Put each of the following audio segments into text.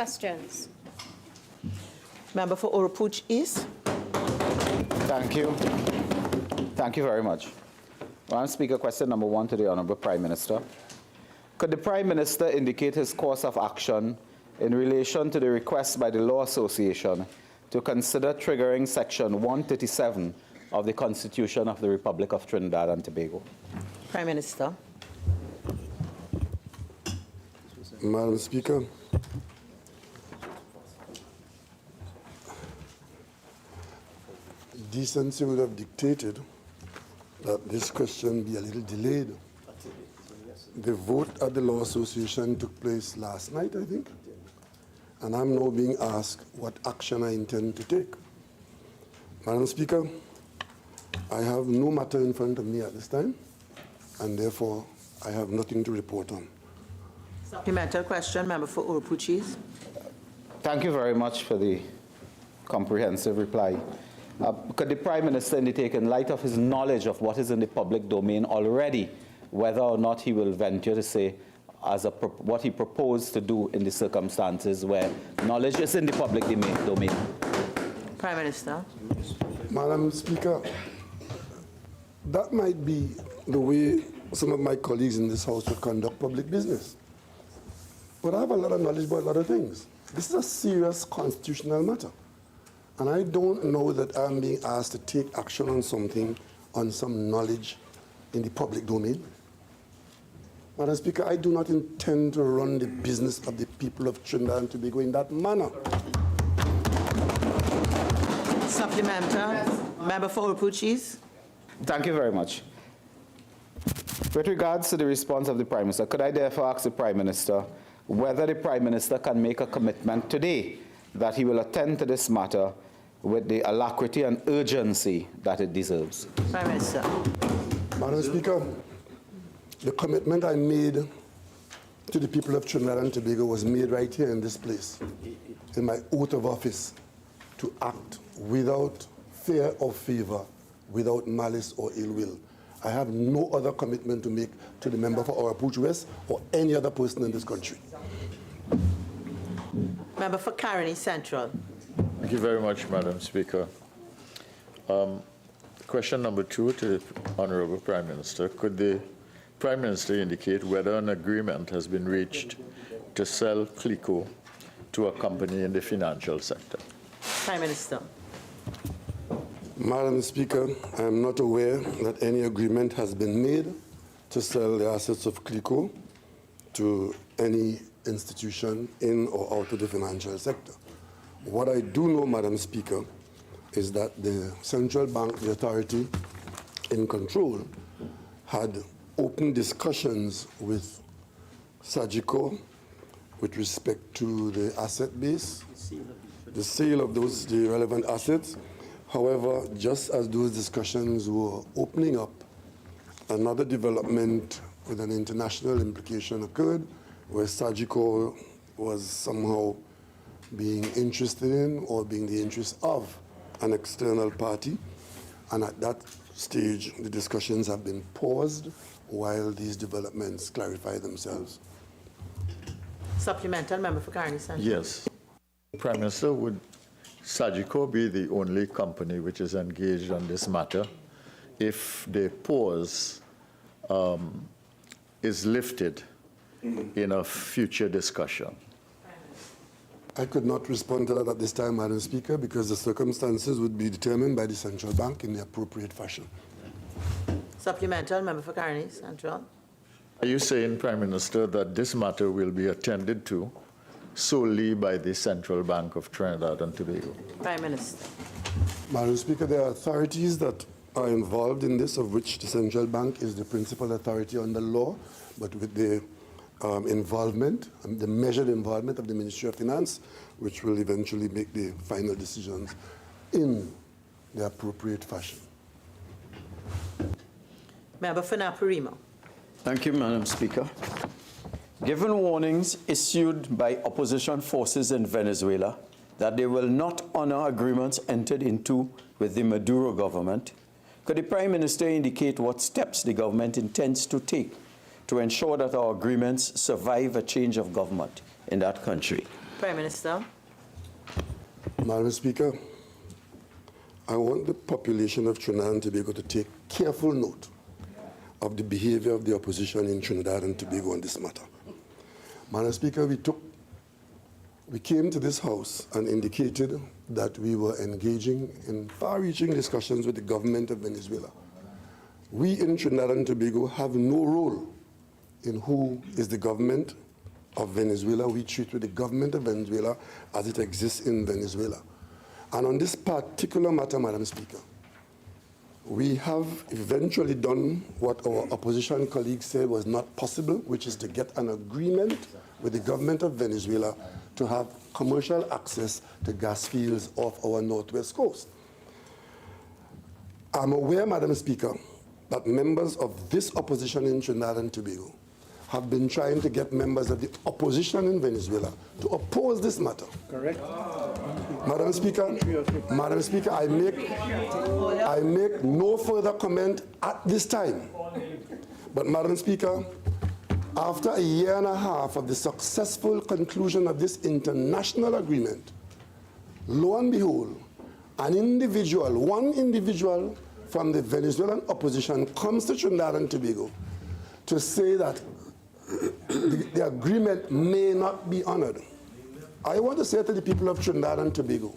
questions. Member for Oropouche East. Thank you. Thank you very much. Madam Speaker, question number 1 to the Honourable Prime Minister. Could the Prime Minister indicate his course of action in relation to the request by the Law Association to consider triggering Section 137 of the Constitution of the Republic of Trinidad and Tobago? Prime Minister. Madam Speaker, decency would have dictated that this question be a little delayed. The vote at the Law Association took place last night, I think, and I'm now being asked what action I intend to take. Madam Speaker, I have no matter in front of me at this time, and therefore I have nothing to report on. Supplemental question, member for Oropouche East. Thank you very much for the comprehensive reply. Could the Prime Minister indicate, in light of his knowledge of what is in the public domain already, whether or not he will venture to say what he proposed to do in the circumstances where knowledge is in the public domain? Prime Minister. Madam Speaker, that might be the way some of my colleagues in this House would conduct public business. But I have a lot of knowledge about a lot of things. This is a serious constitutional matter. And I don't know that I'm being asked to take action on something on some knowledge in the public domain. Madam Speaker, I do not intend to run the business of the people of Trinidad and Tobago in that manner. Supplemental. Member for Oropouche East. Thank you very much. With regards to the response of the Prime Minister, could I therefore ask the Prime Minister whether the Prime Minister can make a commitment today that he will attend to this matter with the alacrity and urgency that it deserves? Prime Minister. Madam Speaker, the commitment I made to the people of Trinidad and Tobago was made right here in this place, in my oath of office, to act without fear or favor, without malice or ill will. I have no other commitment to make to the member for Oropouche West or any other person in this country. Member for Caroni Central. Thank you very much, Madam Speaker. Question number 2 to the Honourable Prime Minister. Could the Prime Minister indicate whether an agreement has been reached to sell Clico to a company in the financial sector? Prime Minister. Madam Speaker, I am not aware that any agreement has been made to sell the assets of Clico to any institution in or out of the financial sector. What I do know, Madam Speaker, is that the central bank, the authority in control, had open discussions with Sagico with respect to the asset base, the sale of those, the relevant assets. However, just as those discussions were opening up, another development with an international implication occurred, where Sagico was somehow being interested in or being the interest of an external party. And at that stage, the discussions have been paused while these developments clarify themselves. Supplemental, member for Caroni Central. Yes. Prime Minister, would Sagico be the only company which is engaged on this matter if the pause is lifted in a future discussion? I could not respond to that at this time, Madam Speaker, because the circumstances would be determined by the central bank in the appropriate fashion. Supplemental, member for Caroni Central. Are you saying, Prime Minister, that this matter will be attended to solely by the Central Bank of Trinidad and Tobago? Prime Minister. Madam Speaker, there are authorities that are involved in this, of which the central bank is the principal authority under law, but with the involvement, the measured involvement of the Ministry of Finance, which will eventually make the final decisions in the appropriate fashion. Member for Naparimo. Thank you, Madam Speaker. Given warnings issued by opposition forces in Venezuela that they will not honor agreements entered into with the Maduro government, could the Prime Minister indicate what steps the government intends to take to ensure that our agreements survive a change of government in that country? Prime Minister. Madam Speaker, I want the population of Trinidad and Tobago to take careful note of the behavior of the opposition in Trinidad and Tobago on this matter. Madam Speaker, we came to this House and indicated that we were engaging in far-reaching discussions with the government of Venezuela. We in Trinidad and Tobago have no role in who is the government of Venezuela. We treat with the government of Venezuela as it exists in Venezuela. And on this particular matter, Madam Speaker, we have eventually done what our opposition colleagues said was not possible, which is to get an agreement with the government of Venezuela to have commercial access to gas fields off our northwest coast. I'm aware, Madam Speaker, that members of this opposition in Trinidad and Tobago have been trying to get members of the opposition in Venezuela to oppose this matter. Correct. Madam Speaker, I make no further comment at this time. But Madam Speaker, after a year and a half of the successful conclusion of this international agreement, lo and behold, one individual from the Venezuelan opposition comes to Trinidad and Tobago to say that the agreement may not be honored. I want to say to the people of Trinidad and Tobago,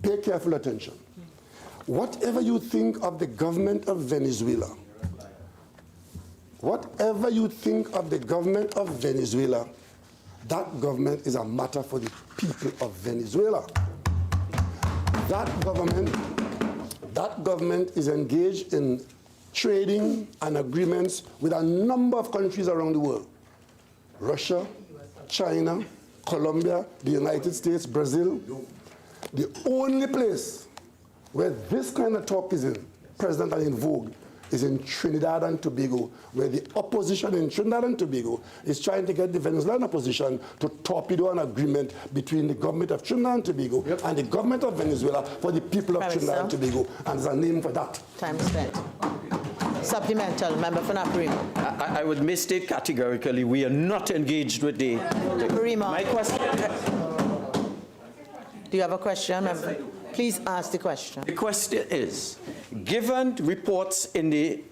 pay careful attention. Whatever you think of the government of Venezuela, whatever you think of the government of Venezuela, that government is a matter for the people of Venezuela. That government is engaged in trading and agreements with a number of countries around the world. Russia, China, Colombia, the United States, Brazil. The only place where this kind of talk is present and in vogue is in Trinidad and Tobago, where the opposition in Trinidad and Tobago is trying to get the Venezuelan opposition to torpedo an agreement between the government of Trinidad and Tobago and the government of Venezuela for the people of Trinidad and Tobago, and there's a name for that. Time spent. Supplemental, member for Naparima. I would misstate categorically, we are not engaged with the... Naparima. My question... Do you have a question? Please ask the question. The question is, given reports in the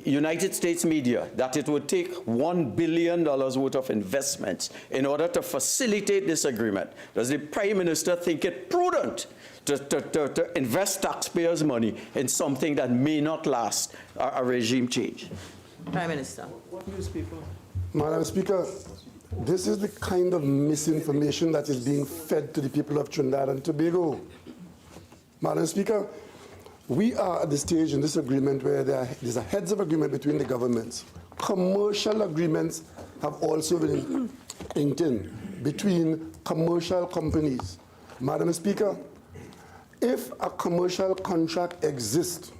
United States media that it would take $1 billion worth of investments in order to facilitate this agreement, does the Prime Minister think it prudent to invest taxpayers' money in something that may not last a regime change? Prime Minister. Madam Speaker, this is the kind of misinformation that is being fed to the people of Trinidad and Tobago. Madam Speaker, we are at the stage in this agreement where there's a heads of agreement between the governments. Commercial agreements have also been inked in between commercial companies. Madam Speaker, if a commercial contract exists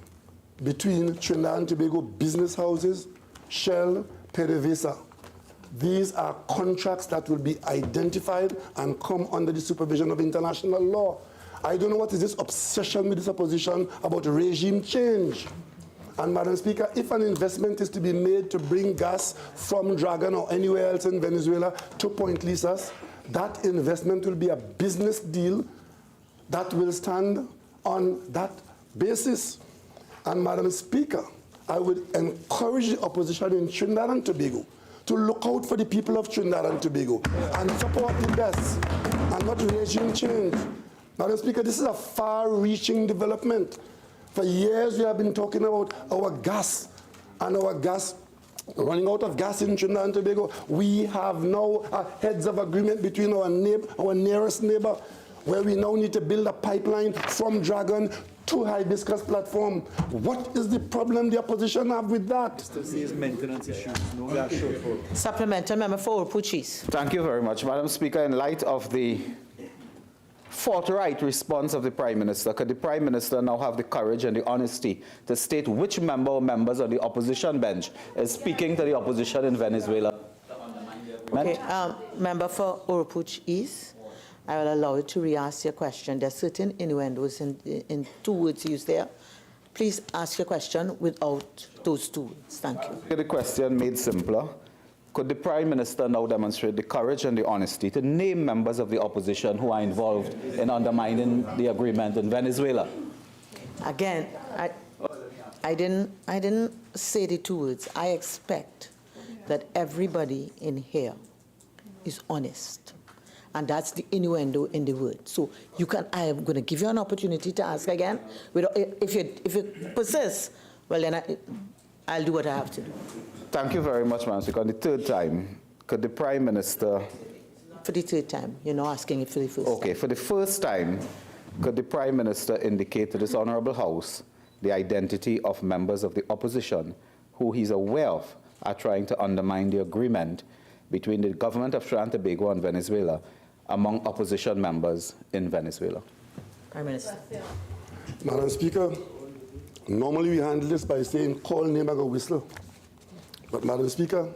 between Trinidad and Tobago business houses, Shell, PDVSA, these are contracts that will be identified and come under the supervision of international law. I don't know what is this obsession with this opposition about regime change. And Madam Speaker, if an investment is to be made to bring gas from Dragon or anywhere else in Venezuela to Point Lisas, that investment will be a business deal that will stand on that basis. And Madam Speaker, I would encourage the opposition in Trinidad and Tobago to look out for the people of Trinidad and Tobago and support the best and not regime change. Madam Speaker, this is a far-reaching development. For years we have been talking about our gas and our gas running out of gas in Trinidad and Tobago. We have now a heads of agreement between our nearest neighbor, where we now need to build a pipeline from Dragon to Hibiscus platform. What is the problem the opposition have with that? Maintenance issues, no gas shortfall. Supplemental, member for Puchis. Thank you very much, Madam Speaker. In light of the forthright response of the Prime Minister, could the Prime Minister now have the courage and the honesty to state which member or members of the opposition bench is speaking to the opposition in Venezuela? Okay, member for Oropouche East, I will allow you to re-ask your question. There are certain innuendos in two words used there. Please ask your question without those two words. Thank you. The question made simpler. could the Prime Minister now demonstrate the courage and the honesty to name members of the opposition who are involved in undermining the agreement in Venezuela? Again, I didn't say the two words. I expect that everybody in here is honest. And that's the innuendo in the word. So you can, I am going to give you an opportunity to ask again. If you persist, well then I'll do what I have to do. Thank you very much, Madam Speaker. On the third time, could the Prime Minister... For the third time, you're not asking it for the first time. Okay, for the first time, could the Prime Minister indicate to this Honourable House the identity of members of the opposition who he's aware of are trying to undermine the agreement between the government of Trinidad and Tobago and Venezuela among opposition members in Venezuela? Prime Minister. Madam Speaker, normally we handle this by saying, call name, I go whistle. But Madam Speaker,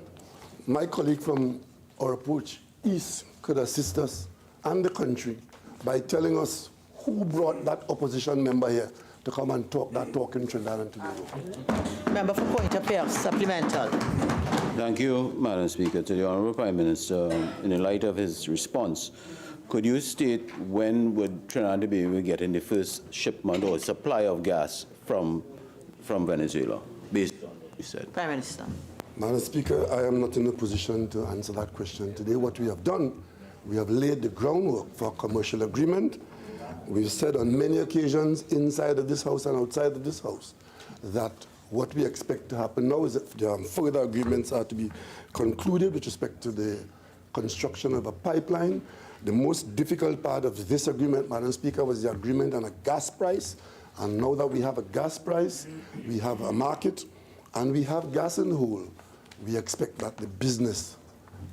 my colleague from our approach East could assist us and the country by telling us who brought that opposition member here to come and talk that talk in Trinidad and Tobago. Member for Point Affairs, supplemental. Thank you, Madam Speaker. To the Honourable Prime Minister, in the light of his response, could you state when would Trinidad and Tobago get in the first shipment or supply of gas from Venezuela, based on what you said? Prime Minister. Madam Speaker, I am not in a position to answer that question today. What we have done, we have laid the groundwork for a commercial agreement. We've said on many occasions inside of this House and outside of this House that what we expect to happen now is that further agreements are to be concluded with respect to the construction of a pipeline. The most difficult part of this agreement, Madam Speaker, was the agreement on a gas price. And now that we have a gas price, we have a market, and we have gas in the hole, we expect that the business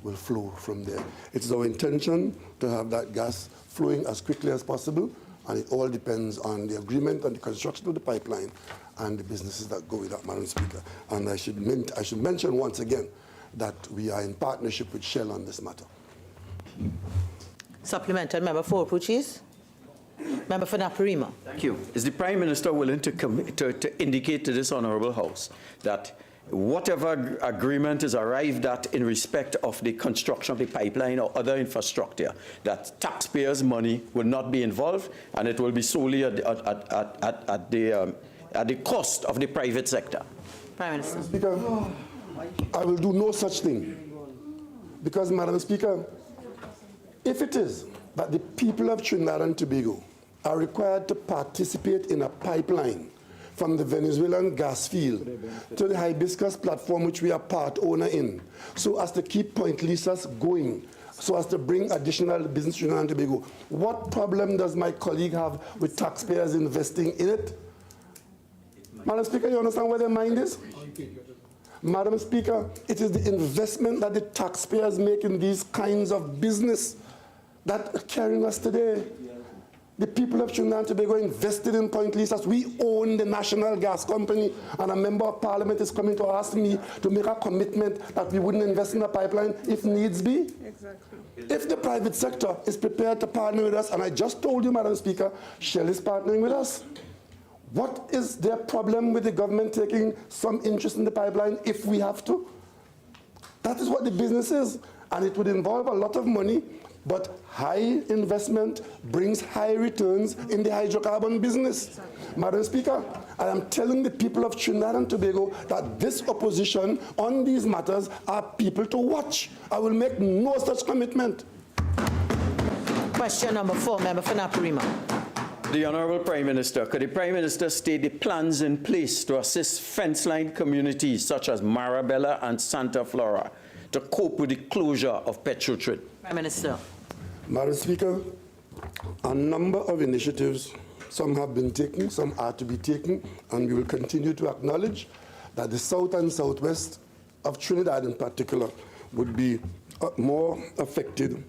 will flow from there. It's our intention to have that gas flowing as quickly as possible, and it all depends on the agreement and the construction of the pipeline and the businesses that go with that, Madam Speaker. And I should mention once again that we are in partnership with Shell on this matter. Supplemental, Member for Puchis. Member for Naparima. Thank you. Is the Prime Minister willing to indicate to this Honourable House that whatever agreement is arrived at in respect of the construction of the pipeline or other infrastructure, that taxpayers' money will not be involved and it will be solely at the cost of the private sector? Prime Minister. Madam Speaker, I will do no such thing. Because, Madam Speaker, if it is that the people of Trinidad and Tobago are required to participate in a pipeline from the Venezuelan gas field to the hibiscus platform, which we are part owner in, so as to keep Point Lisas going, so as to bring additional business to Trinidad and Tobago, what problem does my colleague have with taxpayers investing in it? Madam Speaker, you understand where their mind is? Madam Speaker, it is the investment that the taxpayers make in these kinds of business that are carrying us today. The people of Trinidad and Tobago invested in Point Lisas. We own the national gas company, and a member of parliament is coming to ask me to make a commitment that we wouldn't invest in a pipeline if needs be. Exactly. If the private sector is prepared to partner with us, and I just told you, Madam Speaker, Shell is partnering with us. What is their problem with the government taking some interest in the pipeline if we have to? That is what the business is, and it would involve a lot of money. But high investment brings high returns in the hydrocarbon business. Madam Speaker, I am telling the people of Trinidad and Tobago that this opposition on these matters are people to watch. I will make no such commitment. Question number 4, Member for Naparima. The Honourable Prime Minister, could the Prime Minister state the plans in place to assist fence-line communities such as Marabella and Santa Flora to cope with the closure of Petrotrin? Prime Minister. Madam Speaker, a number of initiatives, some have been taken, some are to be taken, and we will continue to acknowledge that the south and southwest of Trinidad in particular would be more affected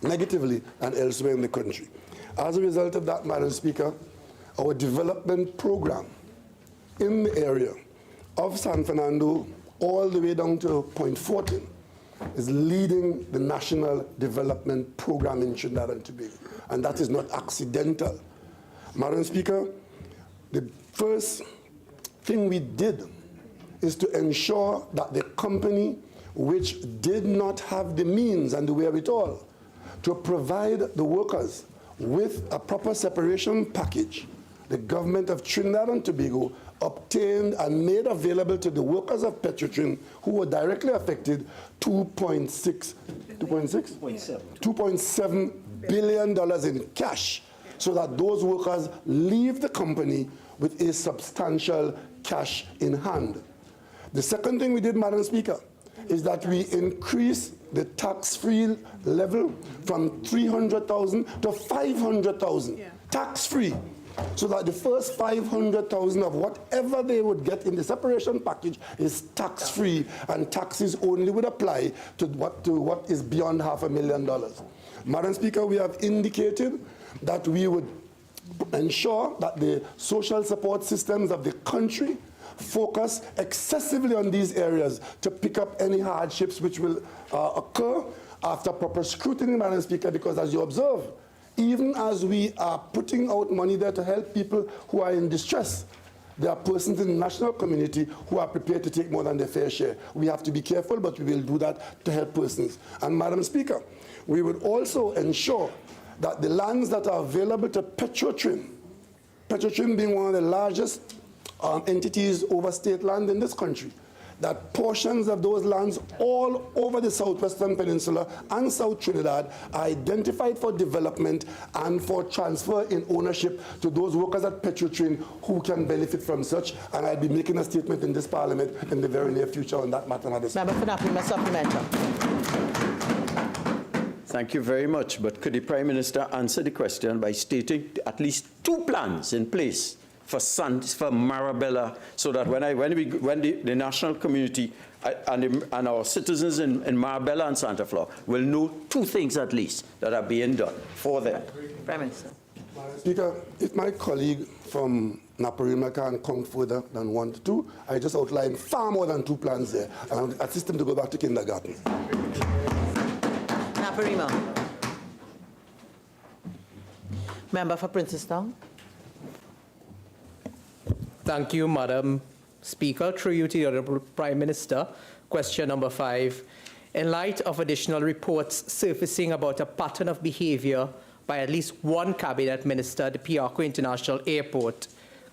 negatively than elsewhere in the country. As a result of that, Madam Speaker, our development program in the area of San Fernando all the way down to Point 14 is leading the national development program in Trinidad and Tobago, and that is not accidental. Madam Speaker, the first thing we did is to ensure that the company which did not have the means and the wherewithal to provide the workers with a proper separation package, the government of Trinidad and Tobago obtained and made available to the workers of Petrotrin who were directly affected $2.7 billion in cash, so that those workers leave the company with a substantial cash in hand. The second thing we did, Madam Speaker, is that we increased the tax-free level from 300,000 to 500,000, tax-free, so that the first 500,000 of whatever they would get in the separation package is tax-free, and taxes only would apply to what is beyond $500,000. Madam Speaker, we have indicated that we would ensure that the social support systems of the country focus excessively on these areas to pick up any hardships which will occur after proper scrutiny, Madam Speaker, because as you observe, even as we are putting out money there to help people who are in distress, there are persons in the national community who are prepared to take more than their fair share. We have to be careful, but we will do that to help persons. And Madam Speaker, we would also ensure that the lands that are available to Petrotrin, Petrotrin being one of the largest entities over state land in this country, that portions of those lands all over the southwestern peninsula and South Trinidad are identified for development and for transfer in ownership to those workers at Petrotrin who can benefit from such. And I'll be making a statement in this parliament in the very near future on that matter. Member for Napier, supplemental. Thank you very much. But could the Prime Minister answer the question by stating at least 2 plans in place for Marabella, so that when the national community and our citizens in Marabella and Santa Flora will know 2 things at least that are being done for them? Prime Minister. Speaker, if my colleague from Naparima can come further than 1 to 2, I just outlined far more than 2 plans there, and I'll assist him to go back to kindergarten. Naparima. Member for Princestown. Thank you, Madam Speaker. Through you to the Honourable Prime Minister. Question number 5. In light of additional reports surfacing about a pattern of behavior by at least one cabinet minister at the Piarco International Airport,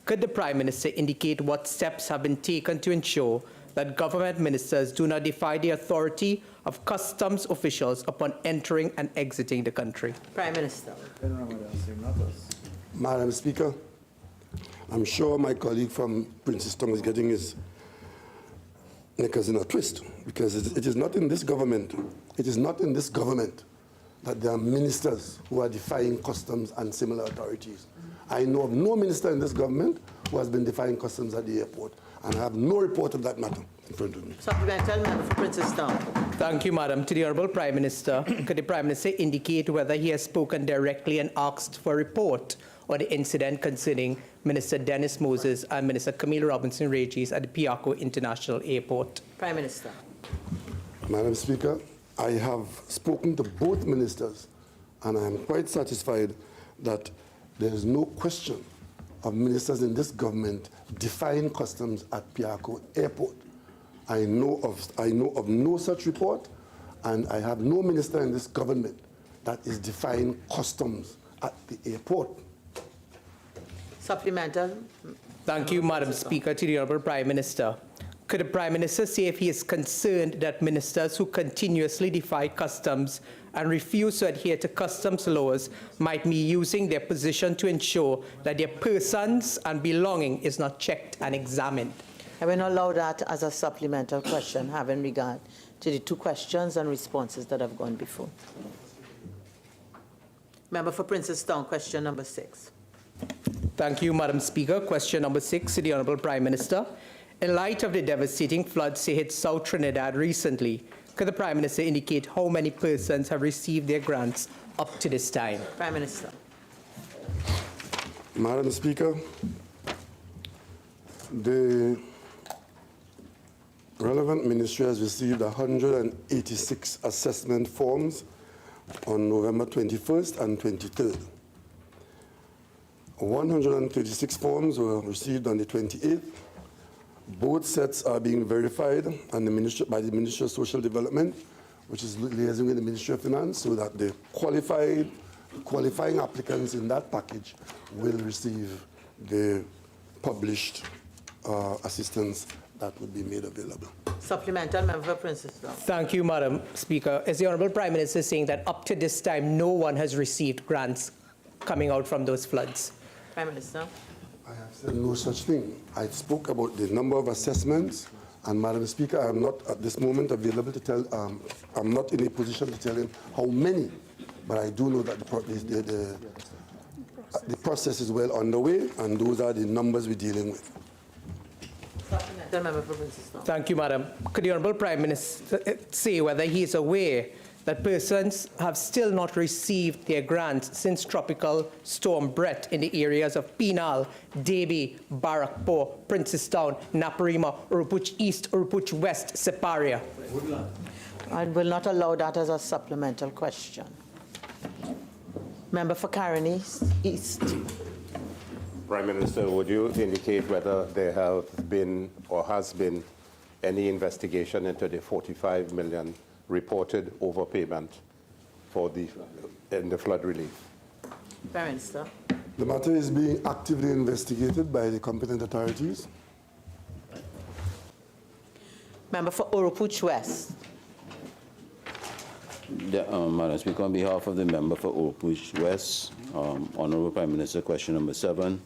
could the Prime Minister indicate what steps have been taken to ensure that government ministers do not defy the authority of customs officials upon entering and exiting the country? Prime Minister. Madam Speaker, I'm sure my colleague from Princestown is getting his knickers in a twist, because it is not in this government, that there are ministers who are defying customs and similar authorities. I know of no minister in this government who has been defying customs at the airport, and I have no report of that matter in front of me. Supplemental, member for Princestown. Thank you, Madam. To the Honourable Prime Minister, could the Prime Minister indicate whether he has spoken directly and asked for a report on the incident concerning Minister Dennis Moses and Minister Camille Robinson-Regis at the Piarco International Airport? Prime Minister. Madam Speaker, I have spoken to both ministers, and I am quite satisfied that there is no question of ministers in this government defying customs at Piarco Airport. I know of no such report, and I have no minister in this government that is defying customs at the airport. Supplemental. Thank you, Madam Speaker. To the Honourable Prime Minister. Could the Prime Minister say if he is concerned that ministers who continuously defy customs and refuse to adhere to customs laws might be using their position to ensure that their persons and belonging is not checked and examined? I will not allow that as a supplemental question, having regard to the 2 questions and responses that have gone before. Member for Princestown, question number 6. Thank you, Madam Speaker. Question number 6 to the Honourable Prime Minister. In light of the devastating floods that hit South Trinidad recently, could the Prime Minister indicate how many persons have received their grants up to this time? Prime Minister. Madam Speaker, the relevant ministry has received 186 assessment forms on November 21st and 23rd. 136 forms were received on the 28th, Both sets are being verified and by the Ministry of Social Development, which is liaising with the Ministry of Finance, so that the qualifying applicants in that package will receive the published assistance that would be made available. Supplemental, Member for Princess. Thank you, Madam Speaker. Is the Honourable Prime Minister saying that up to this time, no one has received grants coming out from those floods? Prime Minister. I have said no such thing. I spoke about the number of assessments, and Madam Speaker, I am not at this moment available to tell, I'm not in a position to tell him how many, but I do know that the process is well underway, and those are the numbers we're dealing with. Member for Princess. Thank you, Madam. Could the Honourable Prime Minister say whether he is aware that persons have still not received their grants since Tropical Storm Brett in the areas of Penal, Davie, Barrackpore, Princestown, Naparima, Urupuch East, Urupuch West, Separia? I will not allow that as a supplemental question. Member for Karen East. Prime Minister, would you indicate whether there have been or has been any investigation into the 45 million reported overpayment in the flood relief? Prime Minister. The matter is being actively investigated by the competent authorities. Member for Urupuch West. Madam Speaker, on behalf of the member for Urupuch West, Honourable Prime Minister, question number 7.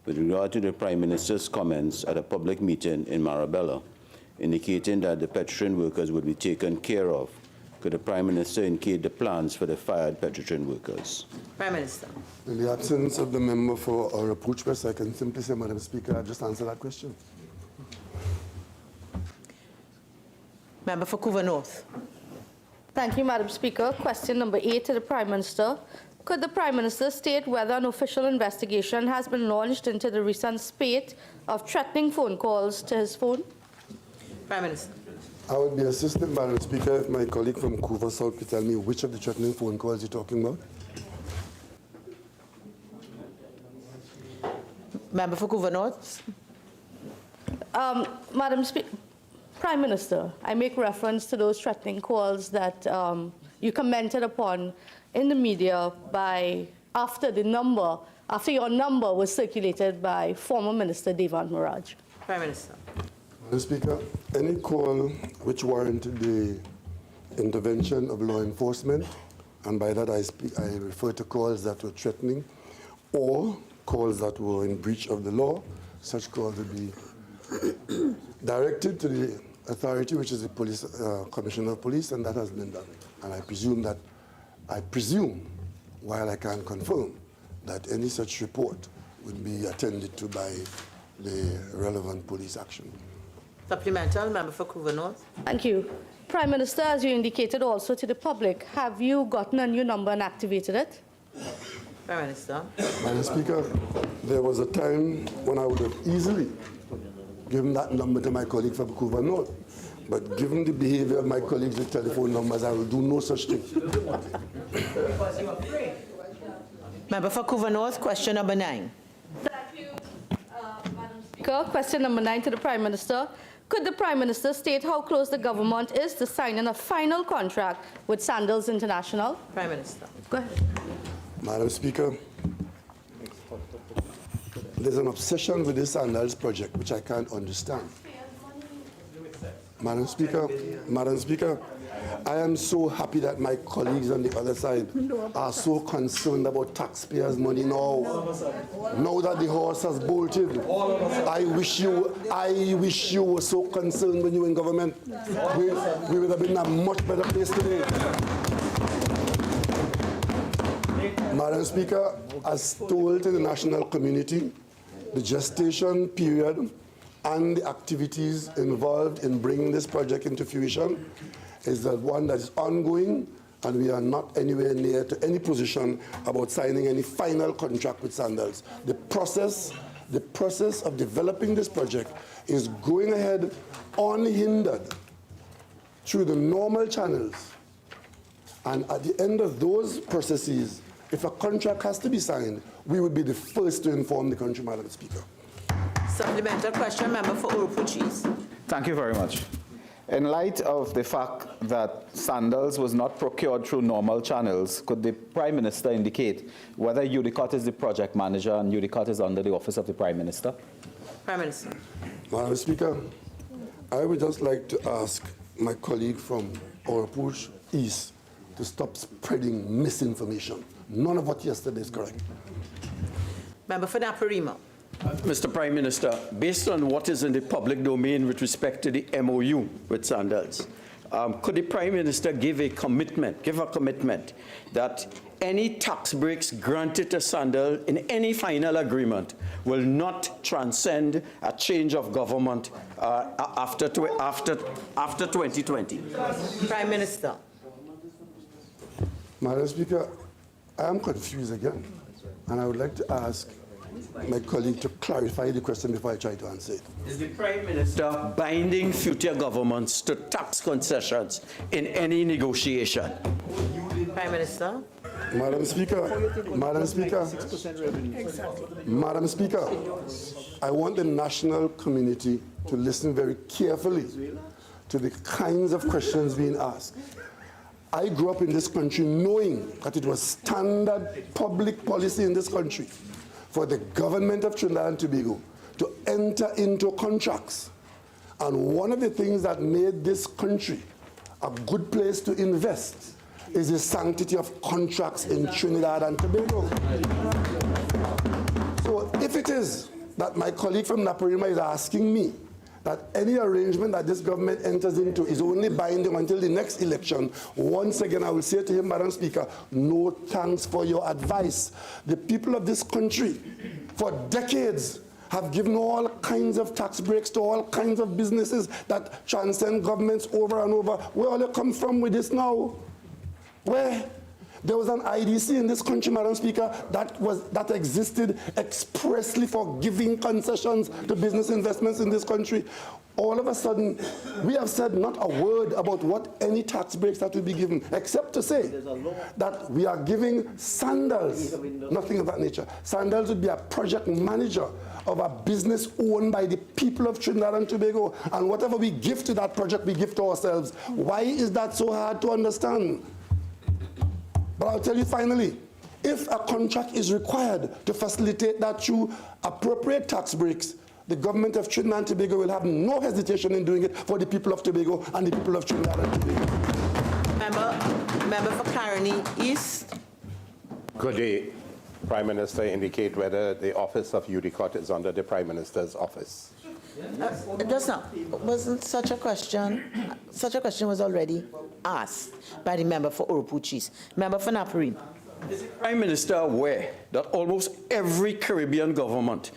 With regard to the Prime Minister's comments at a public meeting in Marabella, indicating that the Petrotrin workers would be taken care of, could the Prime Minister indicate the plans for the fired Petrotrin workers? Prime Minister. In the absence of the member for Urupuch West, I can simply say, Madam Speaker, I just answered that question. Member for Couva North. Thank you, Madam Speaker. Question number 8 to the Prime Minister. Could the Prime Minister state whether an official investigation has been launched into the recent spate of threatening phone calls to his phone? Prime Minister. I would be assisted, Madam Speaker, if my colleague from Couva South could tell me which of the threatening phone calls you're talking about. Member for Couva North. Madam Speaker, Prime Minister, I make reference to those threatening calls that you commented upon in the media after your number was circulated by former Minister Devant Miraj. Prime Minister. Madam Speaker, any call which warranted the intervention of law enforcement, and by that I refer to calls that were threatening or calls that were in breach of the law, such calls would be directed to the authority, which is the police, Commissioner of Police, and that has been done. And I presume, while I can't confirm, that any such report would be attended to by the relevant police action. Supplemental, member for Couva North. Thank you. Prime Minister, as you indicated also to the public, have you gotten a new number and activated it? Prime Minister. Madam Speaker, there was a time when I would have easily given that number to my colleague from Couva North. But given the behavior of my colleagues with telephone numbers, I will do no such thing. Because you're afraid. Member for Couva North, question number 9. Thank you, Madam Speaker. Question number 9 to the Prime Minister. Could the Prime Minister state how close the government is to signing a final contract with Sandals International? Prime Minister. Go ahead. Madam Speaker, there's an obsession with this Sandals project, which I can't understand. Madam Speaker, I am so happy that my colleagues on the other side are so concerned about taxpayers' money now. Now that the horse has bolted, I wish you were so concerned when you were in government. We would have been in a much better place today. Madam Speaker, as told to the national community, the gestation period and the activities involved in bringing this project into fruition is the one that is ongoing, and we are not anywhere near to any position about signing any final contract with Sandals. The process of developing this project is going ahead unhindered through the normal channels. And at the end of those processes, if a contract has to be signed, we would be the first to inform the country, Madam Speaker. Supplemental question, member for Urupuchis. Thank you very much. In light of the fact that Sandals was not procured through normal channels, could the Prime Minister indicate whether UDICOT is the project manager and UDICOT is under the office of the Prime Minister? Prime Minister. Madam Speaker, I would just like to ask my colleague from Urupuch East to stop spreading misinformation. None of what yesterday is correct. Member for Naparima. Mr. Prime Minister, based on what is in the public domain with respect to the MOU with Sandals, could the Prime Minister give a commitment that any tax breaks granted to Sandals in any final agreement will not transcend a change of government after 2020? Prime Minister. Madam Speaker, I am confused again, and I would like to ask my colleague to clarify the question before I try to answer it. Is the Prime Minister binding future governments to tax concessions in any negotiation? Prime Minister. Madam Speaker, Madam Speaker, I want the national community to listen very carefully to the kinds of questions being asked. I grew up in this country knowing that it was standard public policy in this country for the government of Trinidad and Tobago to enter into contracts. And one of the things that made this country a good place to invest is the sanctity of contracts in Trinidad and Tobago. So if it is that my colleague from Naparima is asking me that any arrangement that this government enters into is only binding until the next election, once again I will say to him, Madam Speaker, no thanks for your advice. The people of this country for decades have given all kinds of tax breaks to all kinds of businesses that transcend governments over and over. Where all you come from with this now? Where? There was an IDC in this country, Madam Speaker, that existed expressly for giving concessions to business investments in this country. All of a sudden, we have said not a word about what any tax breaks that will be given, except to say that we are giving Sandals, nothing of that nature. Sandals would be a project manager of a business owned by the people of Trinidad and Tobago, and whatever we give to that project, we give to ourselves. Why is that so hard to understand? But I'll tell you finally, if a contract is required to facilitate that through appropriate tax breaks, the government of Trinidad and Tobago will have no hesitation in doing it for the people of Tobago and the people of Trinidad and Tobago. Member for Caroni East. Could the Prime Minister indicate whether the office of UDICOT is under the Prime Minister's office? It does not. Wasn't such a question. Such a question was already asked by the member for Urupuchis. Member for Naparima. Is the Prime Minister aware that almost every Caribbean government,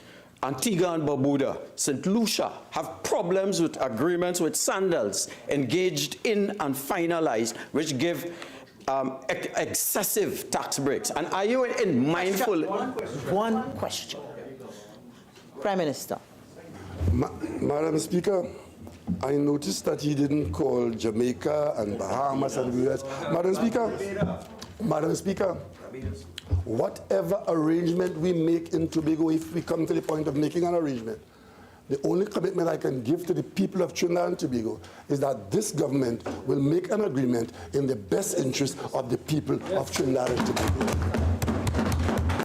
Antigua and Barbuda, St. Lucia, have problems with agreements with Sandals engaged in and finalized, which give excessive tax breaks? And are you mindful? One question. Prime Minister. Madam Speaker, I noticed that he didn't call Jamaica and Bahamas and the US. Madam Speaker, whatever arrangement we make in Tobago, if we come to the point of making an arrangement, the only commitment I can give to the people of Trinidad and Tobago is that this government will make an agreement in the best interest of the people of Trinidad and Tobago.